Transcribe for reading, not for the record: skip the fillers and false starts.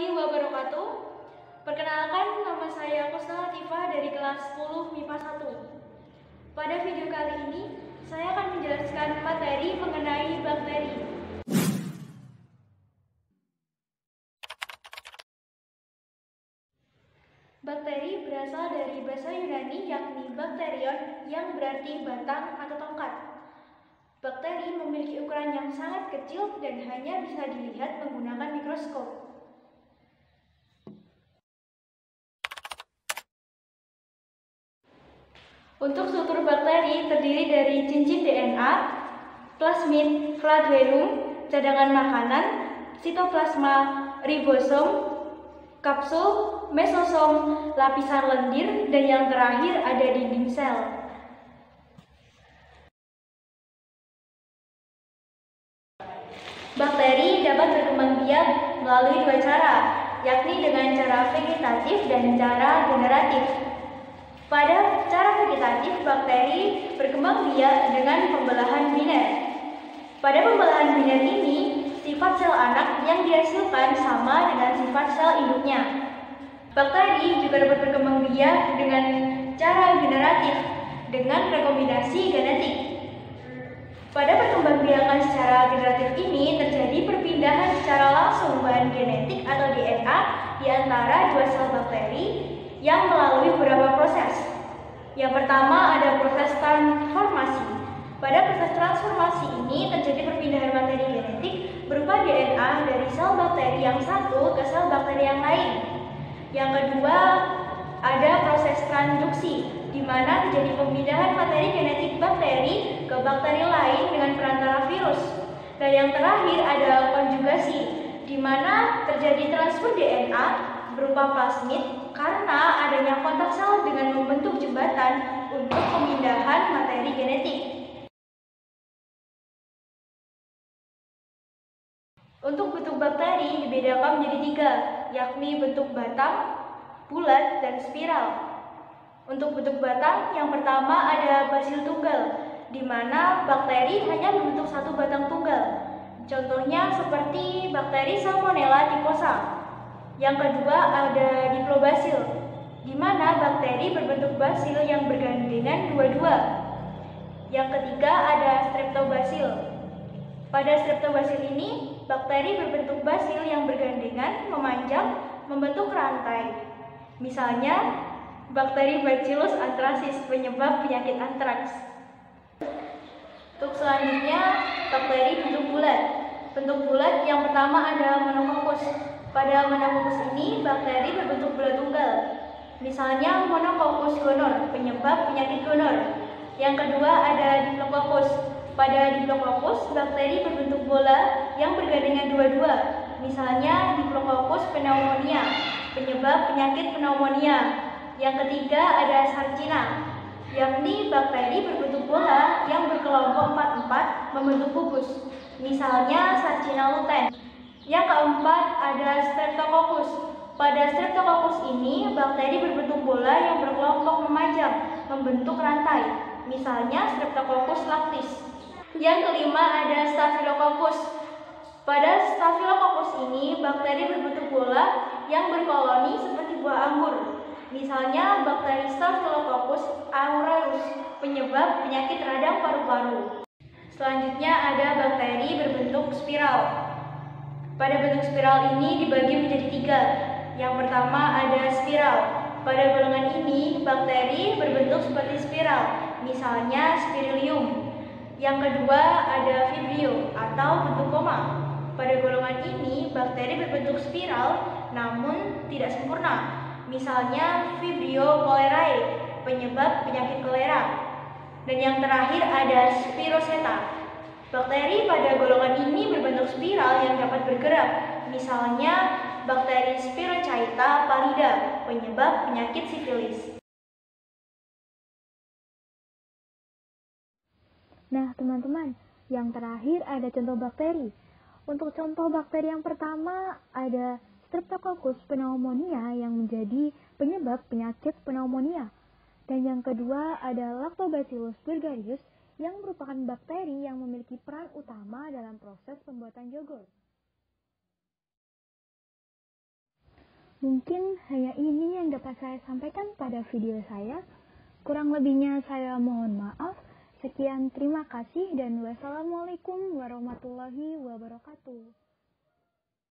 warahmatullahi wabarakatuh. Perkenalkan, nama saya Kusna Latifah dari kelas 10 MIPA 1. Pada video kali ini, saya akan menjelaskan materi mengenai bakteri. Bakteri berasal dari bahasa Yunani yakni bakterion yang berarti batang atau tongkat. Bakteri memiliki ukuran yang sangat kecil dan hanya bisa dilihat menggunakan mikroskop. Untuk struktur bakteri terdiri dari cincin DNA, plasmid, flagelum, cadangan makanan, sitoplasma, ribosom, kapsul, mesosom, lapisan lendir, dan yang terakhir ada dinding sel. Bakteri dapat berkembang biak melalui dua cara, yakni dengan cara vegetatif dan cara generatif. Pada cara vegetatif, bakteri berkembang biak dengan pembelahan biner. Pada pembelahan biner ini, sifat sel anak yang dihasilkan sama dengan sifat sel induknya. Bakteri juga dapat berkembang biak dengan cara generatif dengan rekombinasi genetik. Pada perkembangbiakan secara generatif ini terjadi perpindahan secara langsung bahan genetik atau DNA di antara dua sel bakteri yang melalui beberapa proses. Yang pertama ada proses transformasi. Pada proses transformasi ini terjadi perpindahan materi genetik berupa DNA dari sel bakteri yang satu ke sel bakteri yang lain. Yang kedua ada proses transduksi, di mana terjadi pemindahan materi genetik bakteri ke bakteri lain dengan perantara virus. Dan yang terakhir ada konjugasi, di mana terjadi transfer DNA berupa plasmid karena adanya kontak sel dengan membentuk jembatan untuk pemindahan materi genetik. Untuk bentuk bakteri dibedakan menjadi tiga, yakni bentuk batang, bulat, dan spiral. Untuk bentuk batang, yang pertama ada basil tunggal, di mana bakteri hanya membentuk satu batang tunggal. Contohnya seperti bakteri Salmonella typhosa. Yang kedua ada diplobasil, di mana bakteri berbentuk basil yang bergandengan dua-dua. Yang ketiga ada streptobasil. Pada streptobasil ini, bakteri berbentuk basil yang bergandengan memanjang membentuk rantai. Misalnya, bakteri Bacillus anthracis penyebab penyakit antraks. Untuk selanjutnya, bakteri bentuk bulat. Bentuk bulat yang pertama ada monococcus. Pada monococcus ini, bakteri berbentuk bulat tunggal. Misalnya monococcus gonor, penyebab penyakit gonor. Yang kedua ada diplococcus. Pada diplococcus, bakteri berbentuk bola yang bergandengan dua-dua. Misalnya diplococcus pneumonia, penyebab penyakit pneumonia. Yang ketiga ada sarcina, yakni bakteri berbentuk bola yang berkelompok 4-4 membentuk kubus. Misalnya sarcina lutein. Yang keempat ada streptococcus. Pada streptococcus ini, bakteri berbentuk bola yang berkelompok memanjang membentuk rantai. Misalnya streptococcus lactis. Yang kelima ada staphylococcus. Pada staphylococcus ini, bakteri berbentuk bola yang berkoloni seperti buah anggur. Misalnya bakteri Staphylococcus aureus, penyebab penyakit radang paru-paru. Selanjutnya ada bakteri berbentuk spiral. Pada bentuk spiral ini dibagi menjadi tiga. Yang pertama ada spiral. Pada golongan ini, bakteri berbentuk seperti spiral, misalnya spirilium. Yang kedua ada vibrio atau bentuk koma. Pada golongan ini, bakteri berbentuk spiral namun tidak sempurna. Misalnya Vibrio cholerae, penyebab penyakit kolera. Dan yang terakhir ada Spiroseta. Bakteri pada golongan ini berbentuk spiral yang dapat bergerak. Misalnya bakteri Spirochaeta pallida, penyebab penyakit sifilis. Nah, teman-teman, yang terakhir ada contoh bakteri. Untuk contoh bakteri yang pertama ada Streptococcus pneumonia yang menjadi penyebab penyakit pneumonia. Dan yang kedua ada Lactobacillus burgarius yang merupakan bakteri yang memiliki peran utama dalam proses pembuatan yogurt. Mungkin hanya ini yang dapat saya sampaikan pada video saya. Kurang lebihnya saya mohon maaf. Sekian, terima kasih dan wassalamualaikum warahmatullahi wabarakatuh.